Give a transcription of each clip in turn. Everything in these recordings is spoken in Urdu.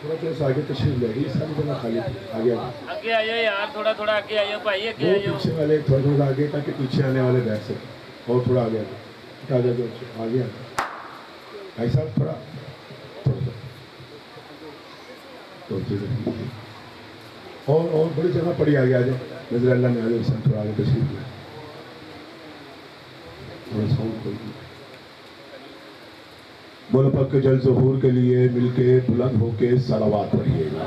تھوڑا تھوڑا سا آگے تشریف لے گئی ساری جگہ خالی آگے آگے آئیے یار تھوڑا تھوڑا آگے آئیے بھائی آگے وہ آئیے پیچھے والے تھوڑا تھوڑا آگے تاکہ پیچھے آنے والے بیٹھ سکیں اور تھوڑا آگے آگے آگے آگے آگے بھائی صاحب تھوڑا اور بڑی جگہ پڑی آگے آ جائے نظر اللہ نے آگے سب تھوڑا آگے تشریف لے تھوڑا ساؤنڈ کھول دیا بول پاک کے جل ظہور کے لیے مل کے بلند ہو کے صلوات پڑھیے گا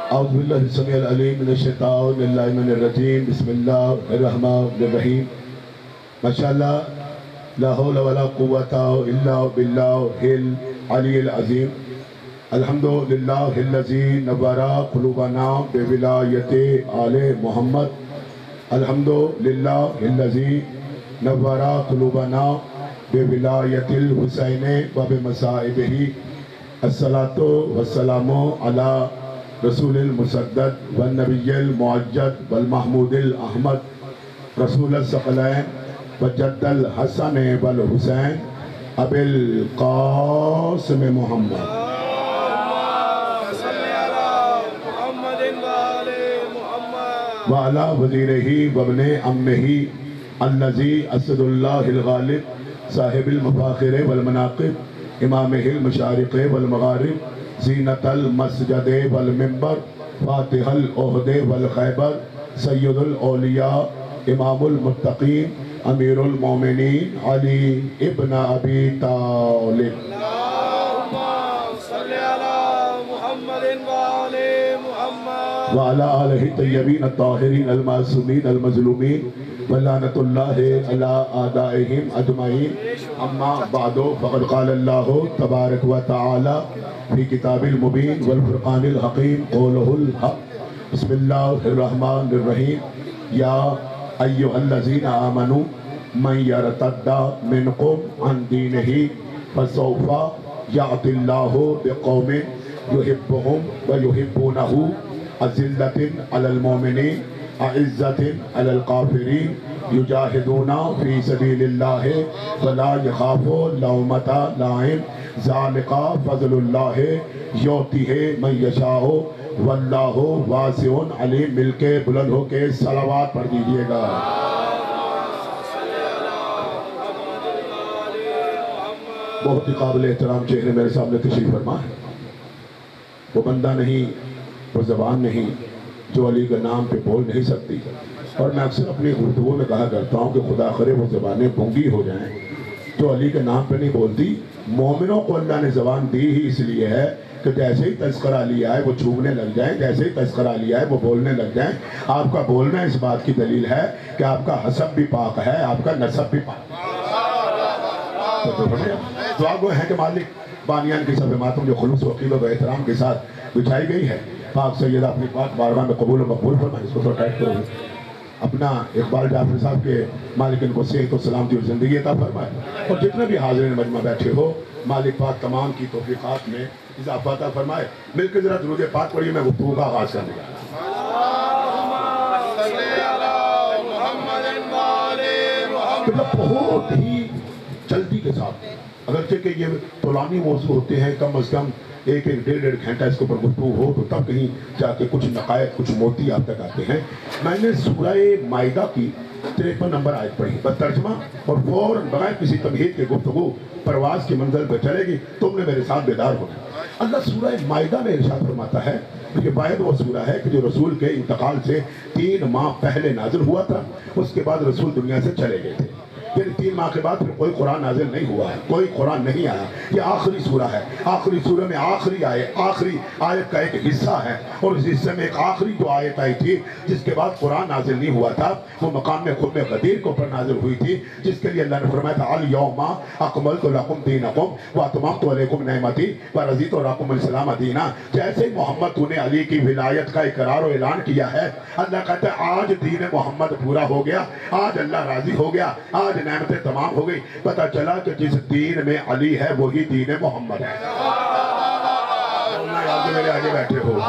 اعوذ باللہ السمیع العلیم من الشیطان اللعین الرجیم بسم اللہ الرحمن الرحیم ماشاءاللہ لا حول ولا قوة الا باللہ العلی العظیم الحمدللہ الذی نور قلوبنا بولایت آل محمد الحمدللہ الذی نور قلوبنا بولایت الحسین و بمصائبہ الصلاۃ والسلام علی رسول المسدد والنبی المعجد والمحمود الاحمد رسول الثقلین وجد الحسن والحسین ابی القاسم محمد وعلى وزیرہ وابن عمہ الذی اسد اللہ الغالب صاحب المفاخر والمناقب امامہ المشارق والمغارب زینت المسجد والمنبر فاتح العہد والخیبر سید الاولیاء امام المتقین امیر المومنین علی ابن ابی طالب وعلى آلہ الطیبین الطاہرین المعصومین المظلومین ولعنۃ اللہ علی اعدائہم اجمعین اما بعد فقد قال اللہ تبارک و تعالی فی کتاب المبین والفرقان الحکیم قولہ الحق بسم اللہ الرحمن الرحیم یا ایہا الذین آمنوا من یرتد منکم عن دینہ فسوف یأتی اللہ بقوم یحبہم ویحبونہ اذلۃ علی المؤمنین اعزۃ علی الکافرین یجاہدون فی سبیل اللہ ولا یخافون لومۃ لائم ذالک فضل اللہ یؤتیہ من یشاء واللہ واسع علیم مل کے بلند ہو کے صلوات پڑھ دیجئے گا بہت ہی قابل احترام چہرے میرے سامنے تشریف فرما ہے وہ بندہ نہیں وہ زبان نہیں جو علی کے نام پہ بول نہیں سکتی اور میں اکثر اپنی گفتگو میں کہا کرتا ہوں کہ خدا کرے وہ زبانیں گونگی ہو جائیں جو علی کے نام پہ نہیں بولتی مومنوں کو اللہ نے زبان دی ہی اس لیے ہے کہ جیسے ہی تذکرہ لیا ہے وہ چھونے لگ جائیں جیسے ہی تذکرہ لیا ہے وہ بولنے لگ جائیں آپ کا بولنا اس بات کی دلیل ہے کہ آپ کا حسب بھی پاک ہے آپ کا نسب بھی پاک ہے دعا گو ہے کہ مالک بانیان کی سب ماتم جو خلوص و عقیدت و احترام کے ساتھ بچھائی گئی ہے پاک سیدہ اپنی پاک بارگاہ میں قبول و مقبول فرمائے اس کو تو ٹائٹ کرو اپنا اقبال جعفری صاحب کے مالک ان کو صحت و سلامتی اور زندگی عطا فرمائے اور جتنے بھی حاضرین مجمع بیٹھے ہو مالک پاک تمام کی توفیقات میں اضافہ عطا فرمائے مل کے ذرا درود پاک پڑھیے میں گفتگو کا آغاز کرنے جا رہا ہوں بہت ہی جلدی کے ساتھ اگرچہ کہ یہ طولانی موضوع ہوتے ہیں کم از کم ایک ڈیڑھ گھنٹہ اس کے اوپر گفتگو ہو تو تب کہیں جا کے کچھ نقائق کچھ موتی آپ تک آتے ہیں میں نے سورہ مائدہ کی 53 نمبر آیت پڑھی بترجمہ اور فوراً بغیر کسی تمہید کے گفتگو پرواز کی منزل پہ چلے گی تم نے میرے ساتھ بیدار ہونا اللہ سورہ مائدہ میں ارشاد فرماتا ہے یہ واحد وہ سورہ ہے کہ جو رسول کے انتقال سے 3 ماہ پہلے نازل ہوا تھا اس کے بعد رسول دنیا سے چلے گئے تھے پھر 3 ماہ کے بعد پھر کوئی قرآن نازل نہیں ہوا ہے کوئی قرآن نہیں آیا یہ آخری سورہ ہے آخری سورہ میں آخری آیت کا ایک حصہ ہے اور اس حصے میں ایک آخری جو آیت آئی تھی جس کے بعد قرآن نازل نہیں ہوا تھا وہ مقام میں خطبہ غدیر کے اوپر نازل ہوئی تھی جس کے لیے اللہ نے فرمایا تھا الیوم اکملت لکم دینکم واتممت علیکم نعمتی ورضیت لکم الاسلام دینا جیسے ہی محمد تو نے علی کی ولایت کا اقرار و اعلان کیا ہے اللہ کہتا ہے آج دین محمد پورا ہو گیا آج اللہ راضی ہو گیا آج نعمتیں تمام ہو گئی پتہ چلا کہ جس دین میں علی ہے وہی دین محمد ہے میرے آگے بیٹھے ہو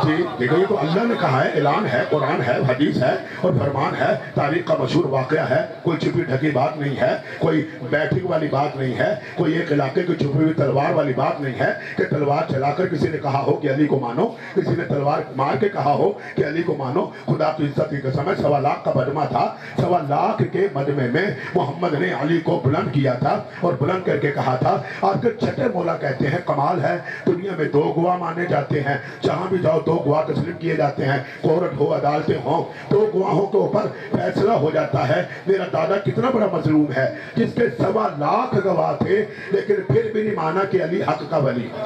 جی دیکھو یہ تو اللہ نے کہا ہے، اعلان ہے، قرآن ہے، حدیث ہے اور فرمان ہے، تاریخ کا مشہور واقعہ ہے، کوئی چھپی ڈھکی بات نہیں ہے، کوئی بیٹھک والی بات نہیں ہے، کوئی ایک علاقے کی چھپی ہوئی تلوار والی بات نہیں ہے کہ تلوار چلا کر کسی نے کہا ہو کہ علی کو مانو، کسی نے تلوار مار کے کہا ہو کہ علی کو مانو۔ خدا کی عزت کی قسم ہے 1.25 لاکھ کا مجمع تھا، 1.25 لاکھ کے مجمع میں محمد نے علی کو بلند کیا تھا اور بلند کر کے کہا تھا۔ آج کے چھٹے مولا کہتے ہیں کمال ہے، دنیا میں 2 گواہ مانے جاتے ہیں، جہاں بھی جاؤ 2 گواہ تسلیم کیے جاتے ہیں، کورٹ ہو عدالتیں ہوں، 2 گواہوں کے اوپر فیصلہ ہو جاتا ہے۔ میرا دادا کتنا بڑا مظلوم ہے جس کے 1.25 لاکھ گواہ تھے لیکن پھر بھی نہیں مانا کہ علی حق کا ولی ہے۔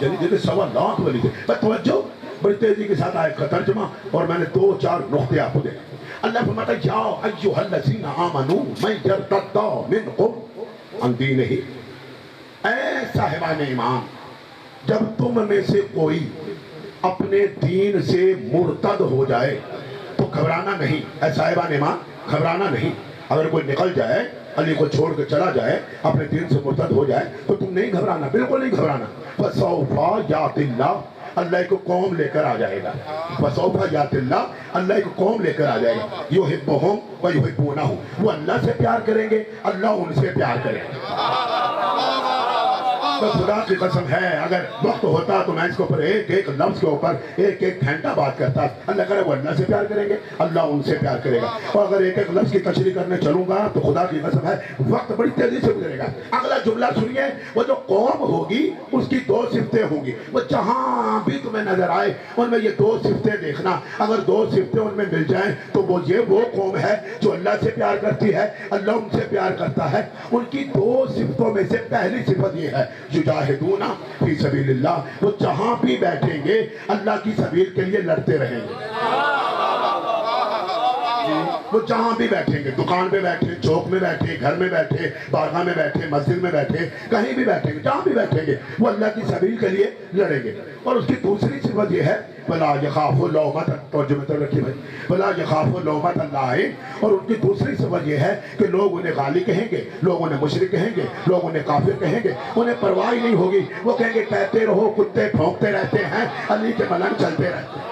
یعنی جیسے 1.25 لاکھ ولی تھے۔ پر توجہ بڑی تیزی کے ساتھ آیت کا ترجمہ اور میں نے 2-4 نقطے آپ کو دے۔ اللہ فرماتا ہے یا ایھا الذین آمنوا من یرتد منکم عن دینہ، اے صاحبان ایمان جب تم میں سے کوئی اپنے دین سے مرتد ہو جائے تو گھبرانا نہیں۔ اے صاحبان ایمان گھبرانا نہیں، اگر کوئی نکل جائے علی کو چھوڑ کے چلا جائے اپنے دین سے مرتد ہو جائے تو تم نہیں گھبرانا، بالکل نہیں گھبرانا۔ فَسَوْفَ یَأْتِ اللَّهُ، اللہ ایک قوم لے کر آ جائے گا۔ فَسَوْفَ یَأْتِ اللَّهُ، اللہ ایک قوم لے کر آ جائے گا۔ يُحِبُّهُمْ وَيُحِبُّونَهُ، وہ اللہ سے پیار کریں گے، اللہ ان سے پیار کرے گا۔ خدا کی قسم ہے اگر وقت ہوتا تو میں اس کے اوپر ایک ایک لفظ کے اوپر ایک ایک گھنٹہ بات کرتا۔ اللہ کرے وہ اللہ سے پیار کریں گے، اللہ ان سے پیار کرے گا۔ اور اگر ایک ایک لفظ کی تشریح کرنے چلوں گا تو خدا کی قسم ہے وقت بڑی تیزی سے گزرے گا۔ اگلا جملہ سنیے، وہ جو قوم ہوگی اس کی 2 صفتیں ہوں گی، وہ جہاں بھی تمہیں نظر آئے ان میں یہ 2 صفتیں دیکھنا، اگر 2 صفتیں ان میں مل جائیں تو وہ قوم ہے جو اللہ سے پیار کرتی ہے، اللہ ان سے پیار کرتا ہے۔ ان کی 2 صفتوں میں سے پہلی صفت یہ ہے یجاہدون فی سبیل اللہ، وہ جہاں بھی بیٹھیں گے اللہ کی سبیل کے لیے لڑتے رہیں گے۔ وہ جہاں بھی بیٹھیں گے، دکان پہ بیٹھے، چوک میں بیٹھے، گھر میں بیٹھے، بارگاہ میں بیٹھے، مسجد میں بیٹھے، کہیں بھی بیٹھیں گے، جہاں بھی بیٹھیں گے وہ اللہ کی سبیل کے لیے لڑیں گے۔ اور اس کی دوسری صفت یہ ہے وَلَا يَخَافُ لَوْمَةَ، توجہ میں رکھیے بھائی، وَلَا يَخَافُ لَوْمَةَ اللَّائِمِ، اور ان کی دوسری صفت یہ ہے کہ لوگ انہیں غالی کہیں گے، لوگ انہیں مشرک کہیں گے، لوگ انہیں کافر کہیں گے، انہیں پرواہ نہیں ہوگی، وہ کہیں گے کہتے رہو، کتے بھونکتے رہتے ہیں، علی کے ملنگ چلتے رہتے ہیں۔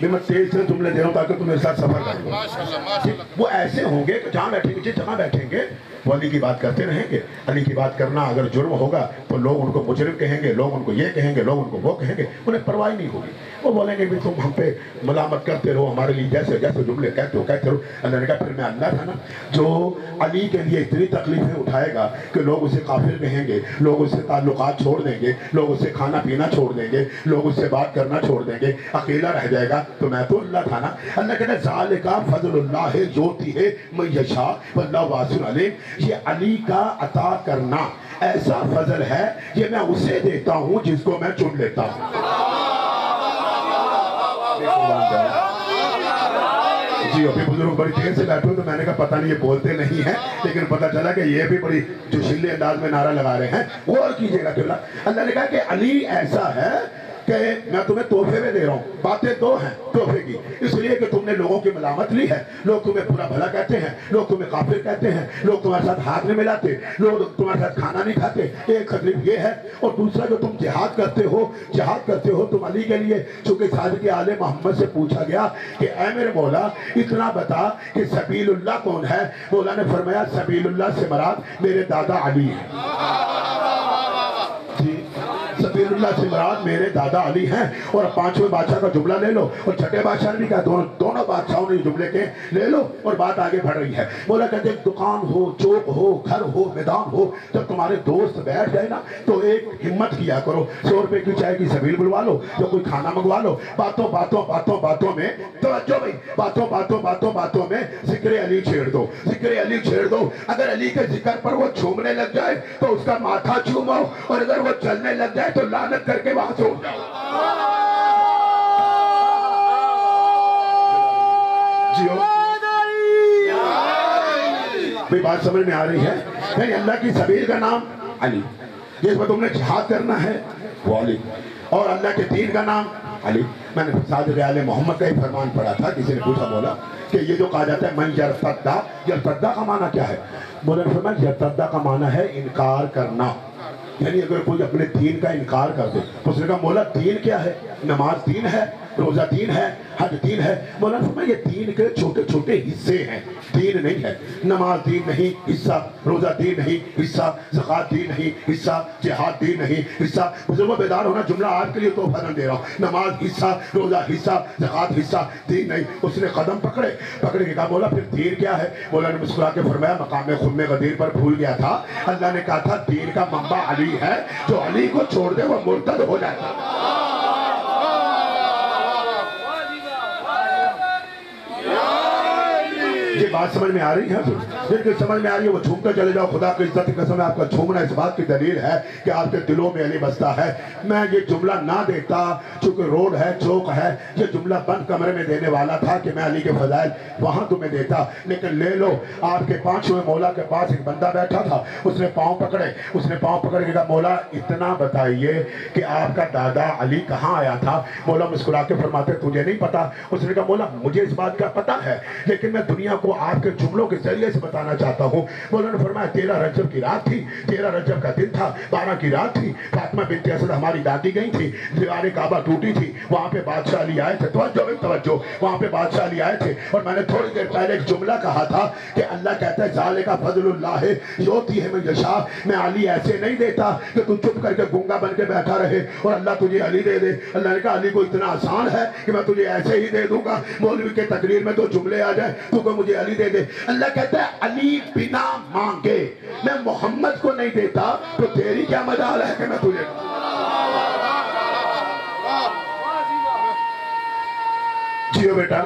میں تیز سے جملے دے رہا ہوں تاکہ تم میرے ساتھ سفر کریں۔ وہ ایسے ہوں گے کہ جہاں بیٹھیں گے، جس جگہ بیٹھیں گے وہ علی کی بات کرتے رہیں گے۔ علی کی بات کرنا اگر جرم ہوگا تو لوگ ان کو مجرم کہیں گے، لوگ ان کو یہ کہیں گے، لوگ ان کو وہ کہیں گے، انہیں پرواہ نہیں ہوگی۔ وہ بولیں گے کہ تم ہم پہ ملامت کرتے رہو، ہمارے لیے جیسے جیسے جملے کہتے رہو۔ اللہ نے کہا پھر میں اللہ تھا نا جو علی کے لیے اتنی تکلیفیں اٹھائے گا کہ لوگ اسے کافر کہیں گے، لوگ اس سے تعلقات چھوڑ دیں گے، لوگ اس سے کھانا پینا چھوڑ دیں گے، لوگ اس سے بات کرنا چھوڑ دیں گے، اکیلا رہ جائے گا، تو میں تو اللہ تھا نا۔ اللہ کہتا ہے ذالک فضل اللہ یؤتیہ من یشاء واللہ واسع علیم، یہ علی کا عطا کرنا ایسا فضل ہے یہ میں اسے دیتا ہوں جس کو میں چن لیتا ہوں۔ جی ابھی بزرگ بڑی دیر سے بیٹھے تو میں نے کہا پتہ نہیں یہ بولتے نہیں ہیں، لیکن پتہ چلا کہ یہ بھی بڑی جوشیلے انداز میں نعرہ لگا رہے ہیں۔ غور کیجئے گا کہ اللہ نے کہا کہ علی ایسا ہے کہ میں تمہیں تحفے میں دے رہا ہوں۔ باتیں 2 ہیں تحفے کی، اس لیے کہ تم نے لوگوں کی ملامت لی ہے، لوگ تمہیں برا بھلا کہتے ہیں، لوگ تمہیں کافر کہتے ہیں، لوگ تمہارے ساتھ ہاتھ نہیں ملاتے، لوگ تمہارے ساتھ کھانا نہیں کھاتے، ایک تکلیف یہ ہے۔ اور دوسرا جو تم جہاد کرتے ہو تم علی کے لیے، چونکہ صادق آل محمد سے پوچھا گیا کہ اے میرے مولا اتنا بتا کہ سبیل اللہ کون ہے؟ مولا نے فرمایا سبیل اللہ سے مراد میرے دادا علی ہیں۔ سبیل اللہ سے مراد میرے دادا علی ہیں۔ اور 5ویں بادشاہ کا جملہ لے لو اور 6ٹھے بادشاہ نے بھی کہا، دونوں بادشاہوں نے جملے کے لے لو اور بات آگے بڑھ رہی ہے۔ مولا کہتے ہیں دکان ہو، چوک ہو، گھر ہو، میدان ہو، جب تمہارے دوست بیٹھ جائے نا تو ایک ہمت کیا کرو، 100 روپے کی چائے کی سبیل بلوا لو یا کوئی کھانا منگوا لو۔ باتوں میں توجہ بھائی، باتوں میں ذکر علی چھیڑ دو، ذکر علی چھیڑ دو۔ اگر علی کے ذکر پر وہ جھومنے لگ جائے تو اس کا ماتھا چومو، اور اگر وہ چلنے لگ جائے تو لعنت کر کے وہاں سے اٹھ جاؤ۔ جیو بھئی بات سمجھ میں آ رہی ہے؟ نہیں، اللہ کی سبیل کا نام علی، جس میں تم نے جہاد کرنا ہے وہ علی، اور اللہ کے دین کا نام علی۔ میں نے صادق آل محمد کا ہی فرمان پڑھا تھا. کسی نے پوچھا مولا کہ یہ جو کہا جاتا ہے من یرتدہ، یرتدہ کا معنی کیا ہے؟ مولا نے فرمایا یرتدہ کا معنی ہے انکار کرنا. یعنی اگر کوئی اپنے دین کا انکار کر دے تو اس نے کہا مولا دین کیا ہے؟ نماز دین ہے، روزہ دین ہے، حج دین ہے. مولا نے فرمایا یہ دین کے چھوٹے چھوٹے حصے ہیں، دین نہیں ہے. نماز دین نہیں حصہ، روزہ دین نہیں حصہ، زکوٰۃ دین نہیں حصہ، جہاد دین نہیں حصہ. بزرگوں بیدار ہونا، جملہ آپ کے لیے تحفہ نہ دے رہا ہوں. نماز حصہ، روزہ حصہ، زکوٰۃ حصہ، دین نہیں. اس نے قدم پکڑے کے کہا مولا پھر دین کیا ہے؟ مولا نے مسکرا کے فرمایا مقام خم غدیر پر بھول گیا تھا، اللہ نے کہا تھا دین کا منبع علی ہے، جو علی کو چھوڑ دے وہ مرتد ہو جائے گا. یہ بات سمجھ میں آ رہی ہے؟ جن کی سمجھ میں آ رہی ہے وہ جھومتے چلے جاؤ. خدا کی عزت کی قسم ہے آپ کا جھومنا اس بات کی دلیل ہے کہ آپ کے دلوں میں علی بستا ہے. میں یہ جملہ نہ دیتا چونکہ روڈ ہے، چوک ہے، یہ جملہ بند کمرے میں دینے والا تھا کہ میں علی کے فضائل وہاں تمہیں دیتا. لیکن لے لو، آپ کے پانچویں مولا کے پاس ایک بندہ بیٹھا تھا، اس نے پاؤں پکڑ کے کہا مولا اتنا بتائیے کہ آپ کا دادا علی کہاں آیا تھا؟ مولا مسکرا کے فرماتے تجھے نہیں پتا؟ اس نے کہا مولا مجھے اس بات کا پتا ہے لیکن میں دنیا کو آپ کے جملوں کے ذریعے سے بتانا چاہتا ہوں. مولا نے فرمایا 13 رجب کی رات تھی، 13 رجب کا دن تھا، 12 کی رات تھی. فاطمہ بنت اسد ہماری دادی گئی تھی، دیوار کعبہ ٹوٹی تھی، وہاں پہ بادشاہ علی آئے تھے. توجہ، وہاں پہ بادشاہ علی آئے تھے اور میں نے تھوڑی دیر پہلے ایک جملہ کہا تھا کہ اللہ کہتا ہے ذالک فضل اللہ یؤتی من یشاء. میں علی ایسے نہیں دیتا کہ تو چپ کر کے گونگا بن کے بیٹھا رہے اور اللہ تجھے علی دے دے. اللہ نے کہا علی کو اتنا آسان ہے کہ میں تجھے ایسے ہی دے دوں گا. مولوی کے تقریر میں 2 جملے آ جائیں تو کہ مجھے علی دے دے. اللہ کہتا ہے علی بنا مانگے میں محمد کو نہیں دیتا تو تیری کیا مجال ہے کہ میں تجھے. جیو بیٹا،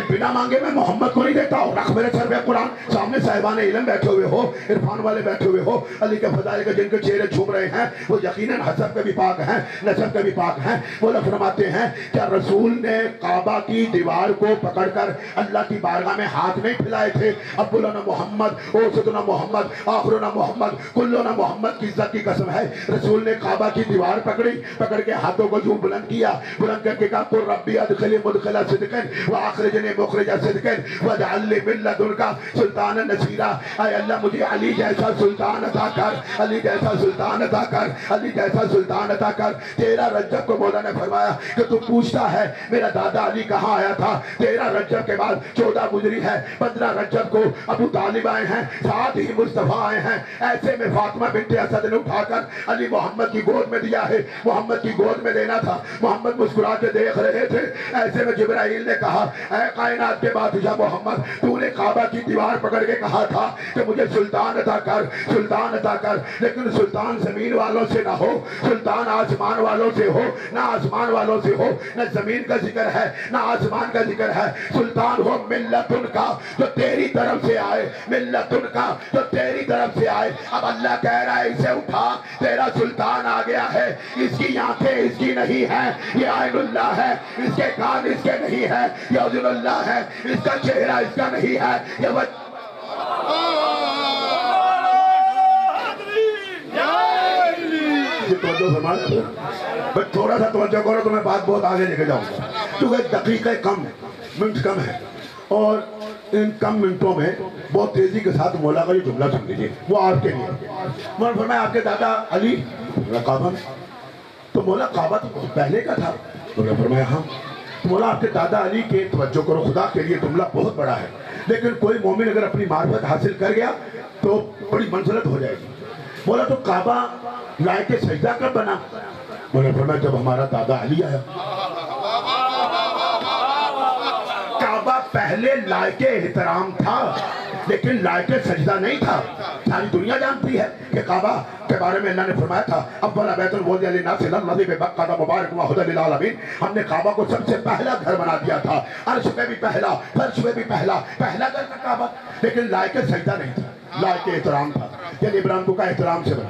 بنا مانگے میں محمد کو نہیں دیتا ہوں. رکھ میرے سر پہ قرآن. سامنے صاحبان علم بیٹھے ہوئے ہو، عرفان والے بیٹھے ہوئے ہو، علی کے فضائل کے جن کے چہرے جھوم رہے ہیں وہ یقیناً حسب کے بھی پاک ہیں، نسب کے بھی پاک ہیں. وہ لوگ فرماتے ہیں کیا رسول نے کعبہ کی دیوار کو پکڑ کر اللہ کی بارگاہ میں ہاتھ نہیں پھیلائے تھے؟ ابوالنا محمد، اوسطنا محمد، آخرنا محمد، کلنا محمد کی عزت کی قسم ہے رسول نے کعبہ کی دیوار پکڑ کے ہاتھوں کو یوں بلند کیا، بلند کر کے کہا قل ربی ادخلنی مدخل صدق واخرجنی مخرج صدق واجعل لی من لدنک سلطانا نصیرا. اے اللہ مجھے علی جیسا سلطان عطا کر، علی جیسا سلطان عطا کر، علی جیسا سلطان عطا کر. 13 رجب کو مولا نے فرمایا کہ تو پوچھتا ہے میرا دادا علی کہاں آیا تھا. 13 رجب کے بعد 14 گزری ہے، 15 رجب کو ابو طالب آئے ہیں، ساتھ ہی مصطفیٰ آئے ہیں. ایسے میں فاطمہ بنت اسد نے اٹھا کر علی محمد کی گود میں دیا ہے. محمد کی گود میں دینا تھا. محمد مسکرا کے دیکھ رہے تھے. ایسے میں جبرائیل نے کہا اے کائنات کے بادشاہ محمد، تو نے کعبہ کی دیوار پکڑ کے کہا تھا کہ مجھے سلطان عطا کر، سلطان عطا کر. لیکن سلطان زمین والوں سے نہ ہو، سلطان آسمان والوں سے ہو. نہ آسمان والوں سے ہو، نہ زمین کا ذکر ہے نہ آسمان کا ذکر ہے. سلطان ہو ملتن کا جو تیری طرف سے آئے، ملتن کا جو تیری طرف سے آئے. اب اللہ کہہ رہا ہے اسے اٹھا، تیرا سلطان آ گیا ہے. اس کی آنکھیں اس کی نہیں ہے، یہ عین اللہ ہے. اس کے کان اس کے نہیں ہے، یہ اذن اللہ ہے. اس کا چہرہ اس کا نہیں ہے، یہ توجہ فرمانا. بس تھوڑا سا توجہ کرو تو میں بات بہت آگے لے کے جاؤں گا کیونکہ دقیقہ کم، منٹ کم ہے اور ان کم منٹوں میں بہت تیزی کے ساتھ مولا کا یہ جملہ سن لیجیے. وہ آپ کے لیے مولا فرمایا آپ کے دادا علی کعبہ میں. تو مولا کعبہ تو بہت پہلے کا تھا. مولا فرمایا ہاں. مولا آپ کے دادا علی کے توجہ کرو خدا کے لیے جملہ بہت بڑا ہے لیکن کوئی مومن اگر اپنی معرفت حاصل کر گیا تو بڑی منزلت ہو جائے گی. بولا تو کعبہ لائق سجدہ کب بنا؟ مولا فرمایا جب ہمارا دادا علی آیا. کعبہ پہلے لائق احترام تھا لیکن لائق سجدہ نہیں تھا. ساری دنیا جانتی ہے کہ کعبہ کے بارے میں اللہ نے فرمایا تھا اول بیت وضع للناس الذی ببکۃ مبارک وہدی للعالمین. ہم نے کعبہ کو سب سے پہلا گھر بنا دیا تھا. عرش پہ بھی پہلا، فرش پہ بھی پہلا گھر تھا کعبہ. لیکن لائق سجدہ نہیں تھا، لائق احترام تھا. یعنی ابراہیم کو کا احترام سے بنا.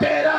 13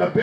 90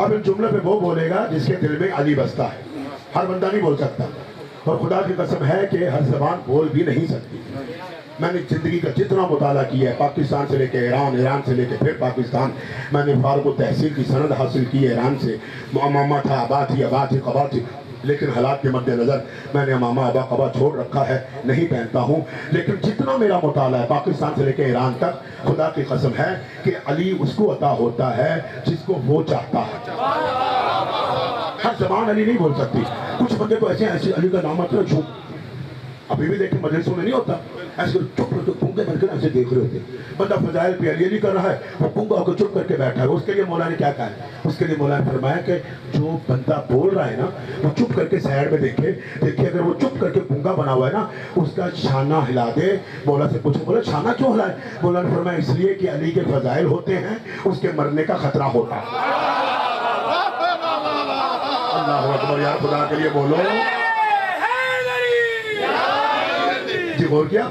اب ان جملے پہ وہ بولے گا جس کے دل میں علی بستا ہے، ہر بندہ نہیں بول سکتا، اور خدا کی قسم ہے کہ ہر زبان بول بھی نہیں سکتی۔ میں نے زندگی کا جتنا مطالعہ کیا ہے، پاکستان سے لے کے ایران، ایران سے لے کے پھر پاکستان، میں نے فارغ التحصیل کی سند حاصل کی ہے ایران سے، امامہ تھا، ابا تھی، ابا تھی، قبا تھی، لیکن حالات کے مد نظر میں نے امامہ ابا قبا چھوڑ رکھا ہے، نہیں پہنتا ہوں۔ لیکن جتنا میرا مطالعہ ہے پاکستان سے لے کے ایران تک، خدا کی قسم ہے کہ علی اس کو عطا ہوتا ہے جس کو وہ چاہتا ہے۔ ہر زبان علی نہیں بول سکتی۔ کچھ بندے تو ایسے ایسے علی کا نام آتا ہے، ابھی بھی دیکھیں مجلسوں میں نہیں ہوتا، ایسے چپ کر کے گونگے بن کر ایسے دیکھ رہے ہوتے، بندہ فضائل پہ علی کر رہا ہے، وہ گونگا ہو کے چپ کر کے بیٹھا ہے۔ اس کے لیے مولا نے کیا کہا ہے؟ اس کے لیے مولا نے فرمایا کہ جو بندہ بول رہا ہے نا، وہ چپ کر کے سائڈ میں دیکھے اگر وہ چپ کر کے گونگا بنا ہوا ہے نا، اس کا شانہ ہلا دے۔ مولا سے پوچھے، بولا شانہ کیوں ہلائے؟ مولا نے فرمایا اس لیے کہ علی کے فضائل ہوتے ہیں، اس کے مرنے کا خطرہ ہوتا ہے۔ اللہ اکبر، یا خدا کے لیے بولو جی۔ غور کیا؟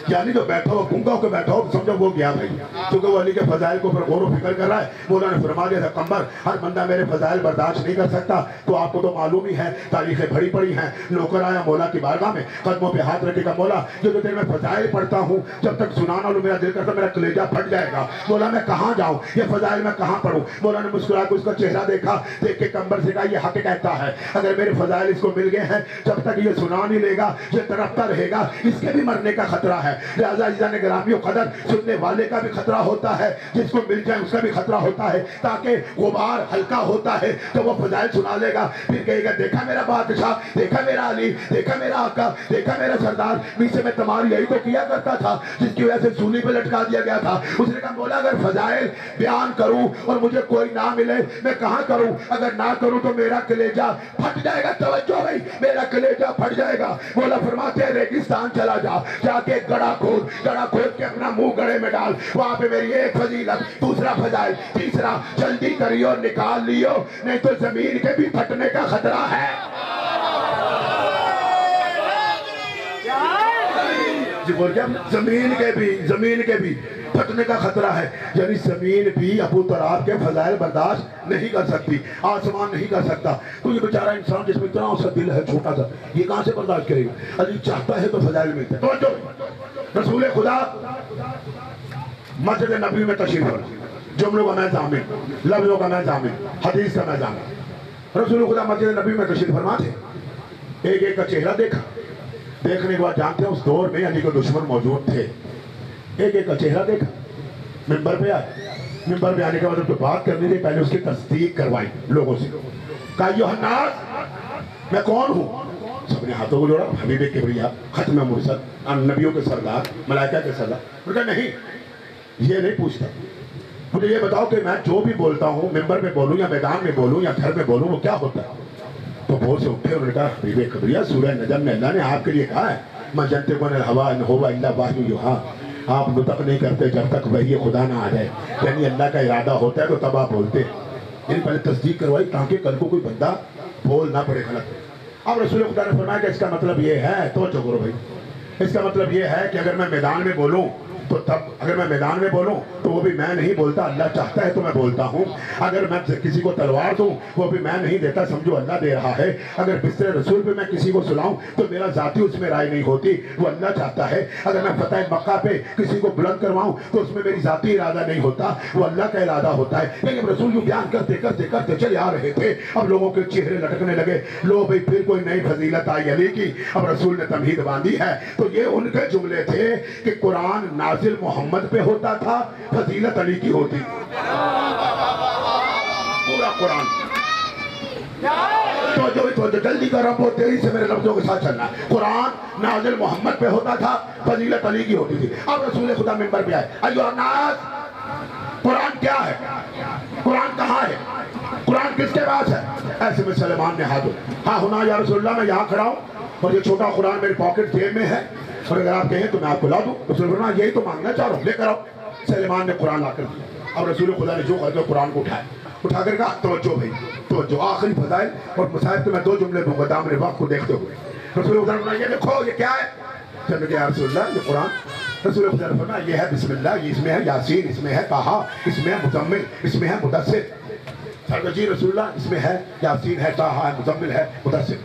یعنی جو بیٹھا ہو گونگا ہو کے بیٹھا ہو، سمجھو وہ گیا بھائی، کیونکہ وہ علی کے فضائل کو پر غور و فکر کر رہا ہے۔ مولا نے فرما دیا تھا، قمر ہر بندہ میرے فضائل برداشت نہیں کر سکتا، تو آپ کو تو معلوم ہی ہے، تاریخیں بھری پڑی ہیں۔ نوکر آیا مولا کی بارگاہ میں، قدموں پہ ہاتھ رکھے گا، مولا جو دیر میں فضائل پڑھتا ہوں جب تک سنانا لوں میرا دل کرتا میرا کلیجہ پھٹ جائے گا، مولا میں کہاں جاؤں، یہ فضائل میں کہاں پڑھوں؟ مولا نے مسکرا کے اس کا چہرہ دیکھا، دیکھ کے قمر سے کہا یہ حق کہتا ہے، اگر میرے فضائل اس کو مل گئے ہیں، جب تک یہ سنا نہیں لے گا یہ تڑپتا رہے گا، اس کے بھی مرنے کا خطرہ ہے۔ لہذا عزیزان گرامی و قدر، سننے والے کا بھی خطرہ ہوتا ہے، جس کو مل جائے اس کا بھی خطرہ ہوتا ہے، تاکہ غبار ہلکا ہوتا ہے تو وہ فضائل سنا لے گا، پھر کہے گا دیکھا میرا بادشاہ، دیکھا میرا علی، دیکھا میرا آقا، دیکھا میرا سردار، نیچے میں تمہاری یہی تو کیا کرتا تھا جس کی وجہ سے سولی پہ لٹکا دیا گیا تھا۔ اس نے کہا مولا اگر فضائل بیان کروں اور مجھے کوئی نہ ملے میں کہاں کروں؟ اگر نہ کروں تو میرا کلیجہ پھٹ جائے گا۔ توجہ بھائی، میرا کلیجہ پھٹ جائے گا۔ مولا فرماتے ہیں ریگستان چلا جا کے گڑھا کھود کے اپنا منہ گڑھے میں ڈال، وہاں پہ میری ایک فضیلت، دوسرا فضائل، تیسرا جلدی کریو اور نکال لیو، نہیں تو زمین کے بھی پھٹنے کا خطرہ ہے۔ جی بول کیا؟ زمین کے بھی پھٹنے کا خطرہ ہے، یعنی زمین بھی ابو تراب کے فضائل برداشت نہیں کر سکتی، آسمان نہیں کر سکتا۔ تو یہ بیچارہ انسان جس میں اتنا اس کا دل ہے چھوٹا سا، یہ کہاں سے برداشت کرے گا؟ علی چاہتا ہے تو فضائل ملتے ہیں۔ توجہ، رسول خدا مسجد نبوی میں تشریف فرما، جملوں کا میں ضامن، لفظوں کا میں ضامن، حدیث کا میں ضامن۔ رسول خدا مسجد نبوی میں تشریف فرما تھے، ایک ایک کا چہرہ دیکھا، دیکھنے کے بعد جانتے ہیں اس دور میں علی کے دشمن موجود تھے، ایک ایک کا چہرہ دیکھا، منبر پہ آئے، منبر پہ آنے کے بعد ان کو بات کرنی تھی، پہلے اس کی تصدیق کروائی لوگوں سے، کہا ایھا الناس میں کون ہوں؟ سب نے ہاتھوں کو جوڑا، حبیب کبریا، ختم مرسل، نبیوں کے سردار، ملائکہ کے سردار۔ انہوں نے کہا نہیں، یہ نہیں پوچھتا، مجھے یہ بتاؤ کہ میں جو بھی بولتا ہوں ممبر میں بولوں یا میدان میں بولوں یا گھر میں بولوں وہ کیا ہوتا ہے؟ تو بہت سے اٹھے، انہوں نے کہا حبیب کبریا، سورہ نجم میں اللہ نے آپ کے لیے کہا ہے مَا يَنطِقُ عَنِ الْهَوَىٰ إِنْ هُوَ إِلَّا وَحْيٌ يُوحَىٰ، آپ نطق نہیں کرتے جب تک وحی خدا نہ آ جائے، یعنی اللہ کا ارادہ ہوتا ہے تو تب آپ بولتے ہیں۔ یعنی پہلے تصدیق کروائی تاکہ کل کو کوئی بندہ بول نہ پڑے غلط۔ اب رسول خدا نے فرمایا کہ اس کا مطلب یہ ہے، توجہ کرو بھائی، اس کا مطلب یہ ہے کہ اگر میں میدان میں بولوں تو تب، اگر میں میدان میں بولوں تو وہ بھی میں نہیں بولتا، اللہ چاہتا ہے تو میں بولتا ہوں۔ اگر میں کسی کو تلوار دوں وہ بھی میں نہیں دیتا، سمجھو اللہ دے رہا ہے۔ اگر بستر رسول پہ میں کسی کو سلاؤں تو میرا ذاتی اس میں رائے نہیں ہوتی، وہ اللہ چاہتا ہے۔ اگر میں فتح مکہ پہ کسی کو بلند کرواؤں تو اس میں میری ذاتی ارادہ نہیں ہوتا، وہ اللہ کا ارادہ ہوتا ہے۔ لیکن رسول یوں بیان کرتے کرتے کرتے چلے آ رہے تھے، اب لوگوں کے چہرے لٹکنے لگے، لو بھائی پھر کوئی نئی فضیلت آئی علی کی، اب رسول نے تمہید باندھی ہے۔ تو یہ ان کے جملے تھے کہ قرآن نازل محمد پہ ہوتا تھا، فضیلت علی کی ہوتی، پورا قرآن۔ تو جلدی کر رہا ہوں، تیزی سے میرے لفظوں کے ساتھ چلنا ہے۔ قرآن نازل محمد پہ ہوتا تھا، فضیلت علی کی ہوتی تھی۔ اب رسول خدا منبر پہ آئے، ایھا الناس، قرآن کیا ہے؟ قرآن کہاں ہے؟ قرآن کس کے پاس ہے؟ ایسے میں سلیمان نے ہاتھ اٹھایا، ہاں ہونا یا رسول اللہ، میں یہاں کھڑا ہوں اور یہ چھوٹا قرآن میری پاکٹ جیب میں ہے، اور اگر آپ کہیں تو میں آپ کو لا دوں۔ رسول اللہ نے یہی تو مانگنا چاہ رہا ہوں، لے کر آؤ۔ سلیمان نے قرآن لا کر دیا۔ اب رسول خدا نے جو کرتے قرآن کو اٹھا کر کہا توجہ بھائی، توجہ، آخری فضائل اور مصائب تو میں دو جملے دوں گا دامن وقت کو دیکھتے ہوئے۔ رسول خدا نے یہ دیکھو یہ کیا ہے؟ جب کہ یا رسول اللہ یہ قرآن، رسول خدا نے فرمایا یہ ہے بسم اللہ، یہ اس میں ہے یاسین، اس میں ہے طٰہٰ، اس میں ہے مزمل، اس میں ہے مدثر۔ سرکجی رسول اللہ اس میں ہے یاسین ہے طٰہٰ ہے مزمل ہے مدثر.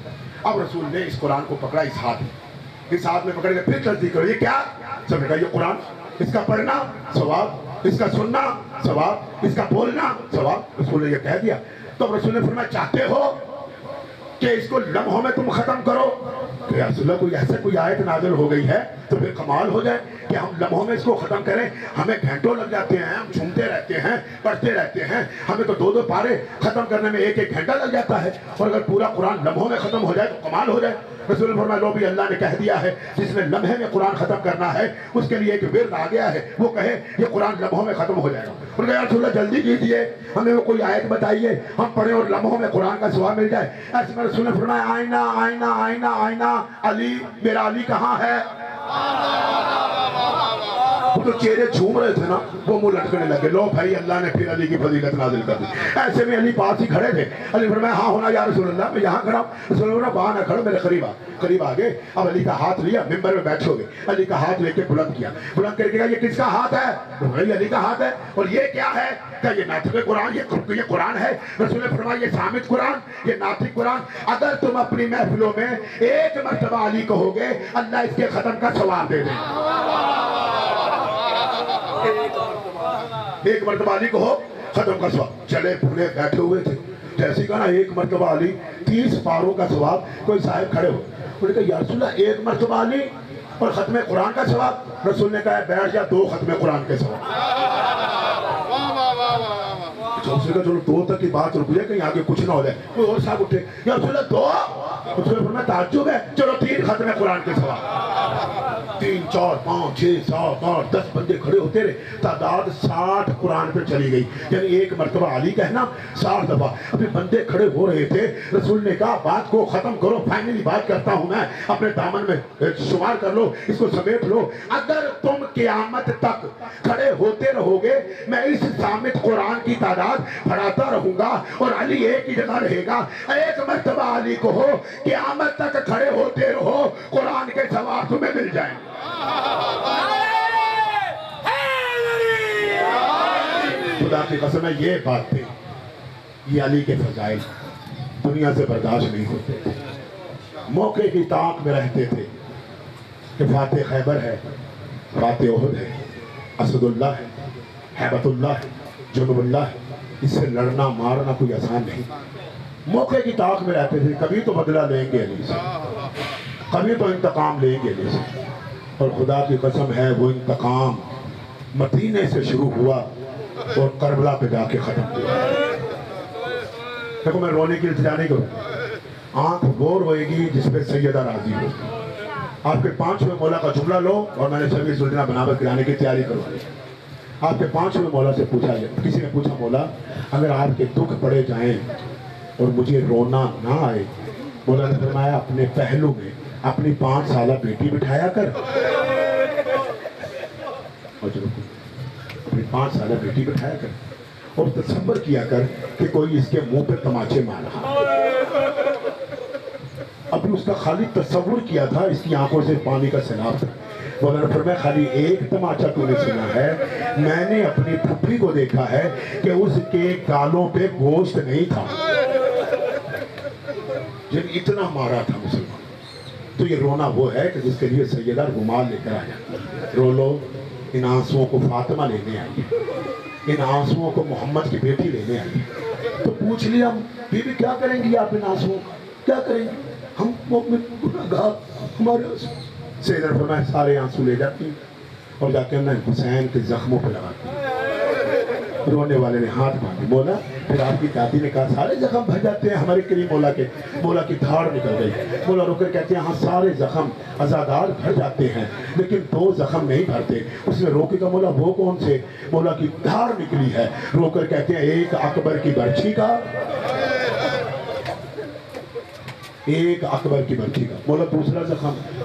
اب رسول نے اس قرآن کو پکڑا اس ہاتھ میں پکڑ کے پھر تصدیق کرو یہ کیا. سب نے کہا یہ قرآن, اس کا پڑھنا ثواب, اس کا سننا ثواب, اس کا بولنا ثواب. رسول نے یہ کہہ دیا. تو رسول نے فرمایا چاہتے ہو کہ اس کو لمحوں میں تم ختم کرو؟ کہ یا رسول اللہ کوئی ایسے کوئی آیت نازل ہو گئی ہے تو پھر کمال ہو جائے کہ ہم لمحوں میں اس کو ختم کریں. ہمیں گھنٹوں لگ جاتے ہیں, ہم جھومتے رہتے ہیں, پڑھتے رہتے ہیں, ہمیں تو 2 پارے ختم کرنے میں 1 گھنٹہ لگ جاتا ہے, اور اگر پورا قرآن لمحوں میں ختم ہو جائے تو کمال ہو جائے. رسول نے فرمایا لو بھی اللہ نے کہہ دیا ہے جس نے لمحے میں قرآن ختم کرنا ہے اس کے لیے ایک ورد آ گیا ہے, وہ کہے یہ قرآن لمحوں میں ختم ہو جائے گا. انہوں نے کہا یا رسول اللہ جلدی کیجیے, ہمیں وہ کوئی آیت بتائیے ہم پڑھیں اور لمحوں میں قرآن کا ثواب مل جائے. ایسے میں رسول نے فرمایا آئینہ آئینہ آئینہ آئینہ, علی میرا علی کہاں ہے؟ وہ تو چہرے جھوم رہے تھے نا, وہ منہ لٹکنے لگے. لو بھائی اللہ نے پھر علی کی فضیلت نازل کر دی. ایسے میں علی پاس ہی کھڑے تھے. علی فرمایا ہاں ہونا یا رسول اللہ, میں یہاں کھڑا ہوں. رسول اللہ وہاں نہ کھڑو, میرے قریب آ گئے. اب علی کا ہاتھ لیا, ممبر میں بیٹھو گے, علی کا ہاتھ لے کے بلند کیا, بلند کر کے کہا یہ کس کا ہاتھ ہے؟ علی کا ہاتھ ہے. اور یہ کیا ہے؟ کہ یہ ناطق قرآن, یہ قرآن ہے. رسول نے فرمایا یہ صامت قرآن, یہ ناطق قرآن. اگر تم اپنی محفلوں میں 1 مرتبہ علی کہو گے اللہ اس کے ختم کا ثواب دے دے. 1 مرتبہ علی کہو ختم کا ثواب. چلے پورے بیٹھے ہوئے تھے, جیسے کہا نا 1 مرتبہ علی 30 پاروں کا ثواب. کوئی صاحب کھڑے ہو, انہوں نے کہا یا رسول اللہ 1 مرتبہ علی اور ختم قرآن کا ثواب. رسول نے کہا بیٹھ جا 2 ختم قرآن کے ثواب. اس نے کہا چلو 2 تک کی بات رک جائے, کہیں آگے کچھ نہ ہو جائے. کوئی اور صاحب اٹھے, یا رسول اللہ 2. رسول نے فرمایا تعجب ہے, چلو 3 ختم قرآن کے ثواب. 3 4 5 6 7 8 10 بندے کھڑے ہوتے رہے. تعداد 60 قرآن پہ چلی گئی, یعنی 1 مرتبہ علی کہنا 60 دفعہ. ابھی بندے کھڑے ہو رہے تھے. رسول نے کہا بات کو ختم کرو, فائنلی بات کرتا ہوں میں, اپنے دامن میں شمار کر لو, اس کو سمیٹ لو. اگر تم قیامت تک کھڑے ہوتے رہو گے میں اس صامت قرآن کی تعداد بڑھاتا رہوں گا اور علی ایک ہی جگہ رہے گا. 1 مرتبہ علی کو ہو, قیامت تک کھڑے ہوتے رہو, قرآن کے ثواب تمہیں مل جائیں. خدا کی قسم ہے یہ بات تھی, یہ علی کے فضائل دنیا سے برداشت نہیں ہوتے تھے. موقع کی طاق میں رہتے تھے کہ فاتح خیبر ہے, فاتح احد ہے, اسد اللہ ہے, ہیبت اللہ ہے, جنوب اللہ ہے. اس سے لڑنا مارنا کوئی آسان نہیں. موقع کی طاق میں رہتے تھے, کبھی تو بدلہ لیں گے علی سے, کبھی تو انتقام لیں گے علی سے. اور خدا کی قسم ہے وہ انتقام مدینے سے شروع ہوا اور کربلا پہ جا کے ختم ہوا. دیکھو میں رونے کی التجا نہیں کروں, آنکھ وہ روئے گی جس پہ سیدہ راضی ہو. آپ کے 5ویں مولا کا جملہ لو, اور میں نے سبھی سلطنہ بناوٹ کرانے کی تیاری کروائی. آپ کے 5ویں مولا سے پوچھا گیا, کسی نے پوچھا مولا اگر آپ کے دکھ پڑے جائیں اور مجھے رونا نہ آئے, مولا نے فرمایا اپنے پہلو میں اپنی 5 سالہ بیٹی بٹھایا کر, اپنی 5 سالہ بیٹی بٹھایا کر, اور تصور کیا کر کہ کوئی اس کے منہ پہ تماچے مار رہا. ابھی اس کا خالی تصور کیا تھا, اس کی آنکھوں سے پانی کا سیلاب تھا. مولا نے فرمایا خالی 1 تماچا تو نے سنا ہے, میں نے اپنی پھپھی کو دیکھا ہے کہ اس کے گالوں پہ گوشت نہیں تھا. جب اتنا مارا تھا مسلمان. تو یہ رونا وہ ہے کہ جس کے لیے سیدہ رومال لے کر آیا, رو لو, ان آنسوؤں کو فاطمہ لینے آئی ہے, ان آنسوؤں کو محمد کی بیٹی لینے آئی ہے. تو پوچھ لیا بی بی کیا کریں گی آپ ان آنسوؤں کا, کیا کریں گی؟ ہم مومن گناہگار, ہمارے آنسو. سیدہ نے فرمایا سارے آنسو لے جاتی اور جا کے انہیں حسین کے زخموں پہ لگاتی. رونے والے نے ہاتھ باندھی. مولا پھر آپ کی دادی نے کہا سارے زخم بھر جاتے ہیں ہمارے کریم مولا کے. مولا کی دھاڑ نکل گئی. مولا رو کر کہتے ہیں ہاں سارے زخم عزادار بھر جاتے ہیں لیکن 2 زخم نہیں بھرتے. اس نے رو کے کہا مولا وہ کون سے؟ مولا کی دھاڑ نکلی ہے. رو کر کہتے ہیں ایک اکبر کی برچھی کا, ایک اکبر کی برچھی کا. مولا دوسرا زخم,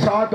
7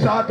7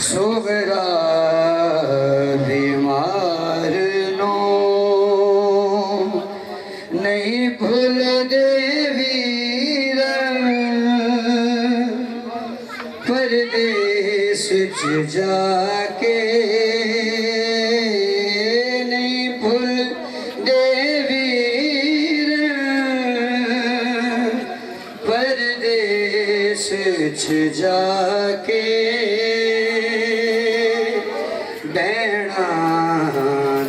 سوگرا بیمار نو نہیں بھول دے ویر پردیس چ جا کے نہیں بھول دے ویر پردیس چ جا کے بہنا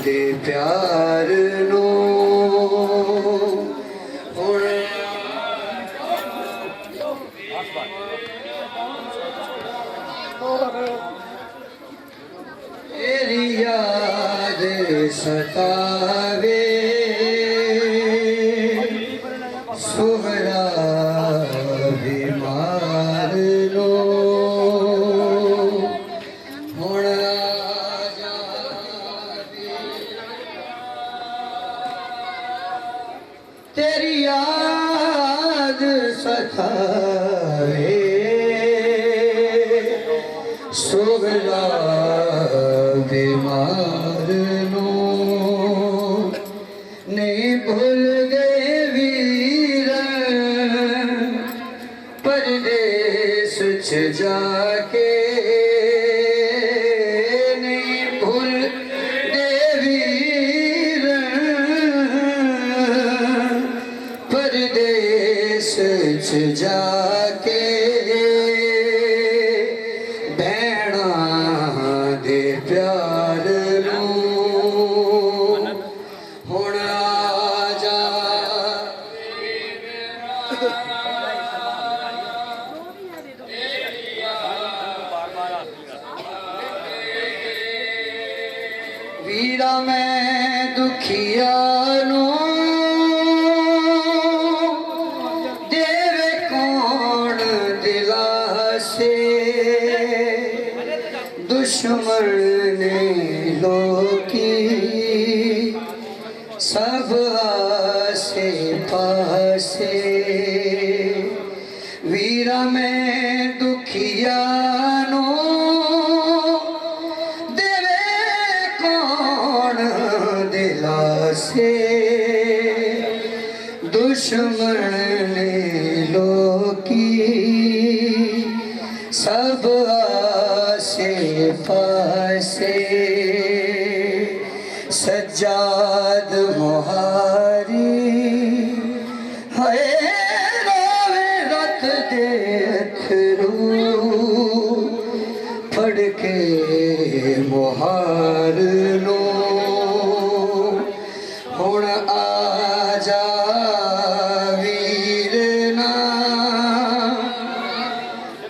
دے پیار نو تیری یاد ستاوے سہرا بیمار نو تیری یاد ستاوے سغرا بیمار نو نہیں بھول گئے ویر پردیس چ جا کے نہیں بھول گئے ویر پردیس چ جا کے پیار نو ہن آ جا ویرا میں دکھیا نو دیوے کون دلا سے دشمن نے لوکی سب آسے پاسے ویرا میں دکھیا نو دیوے کون دلا سے دشمن نے لوکی سب آسے پاسے سجاد مہاری ہے روے رت دیکھ رو پڑھ کے مہار نو ہن آ جا ویرنا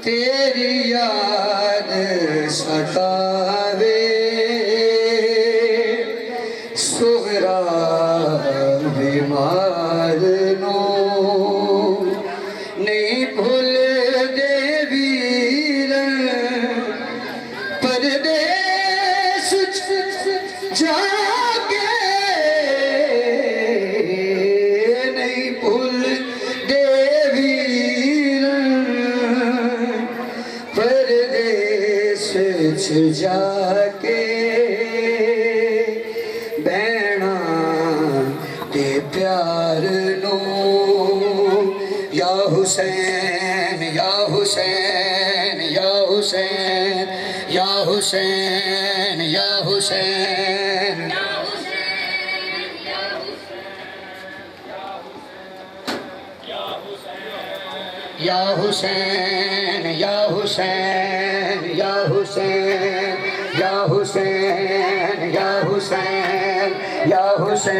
تیری یاد ستاوے سغرا بیمار نو نہیں بھول دے ویر وچ جا کے بہنا تے پیار نو یا حسین یا حسین یا حسین یا حسین یا حسین یا حسین یا حسین یا حسین یا حسین یا حسین یا حسین